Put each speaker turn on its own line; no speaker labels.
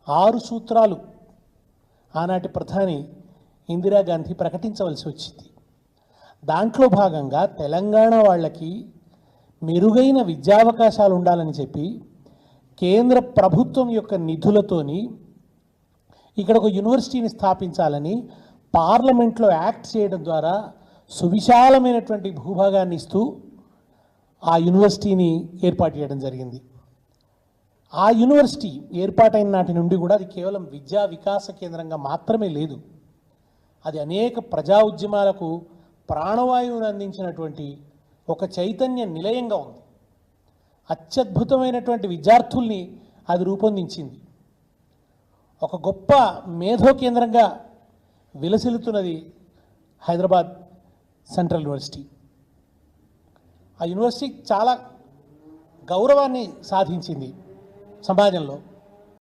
6 సూత్రాలు ఆనాటి ప్రధాని ఇందిరాగాంధీ ప్రకటించవలసి వచ్చింది. దాంట్లో భాగంగా తెలంగాణ వాళ్ళకి మెరుగైన విద్యావకాశాలు ఉండాలని చెప్పి కేంద్ర ప్రభుత్వం యొక్క నిధులతోని ఇక్కడ ఒక యూనివర్సిటీని స్థాపించాలని పార్లమెంట్లో యాక్ట్ చేయడం ద్వారా సువిశాలమైనటువంటి భూభాగాన్ని ఇస్తూ ఆ యూనివర్సిటీని ఏర్పాటు చేయడం జరిగింది. ఆ యూనివర్సిటీ ఏర్పాటైన నాటి నుండి కూడా అది కేవలం విద్యా వికాస కేంద్రంగా మాత్రమే లేదు, అది అనేక ప్రజా ఉద్యమాలకు ప్రాణవాయువును అందించినటువంటి ఒక చైతన్య నిలయంగా ఉంది. అత్యద్భుతమైనటువంటి విద్యార్థుల్ని అది రూపొందించింది. ఒక గొప్ప మేధో కేంద్రంగా విలసిల్లుతున్నది హైదరాబాద్ సెంట్రల్ యూనివర్సిటీ. ఆ యూనివర్సిటీ చాలా గౌరవాన్ని సాధించింది సమాజంలో.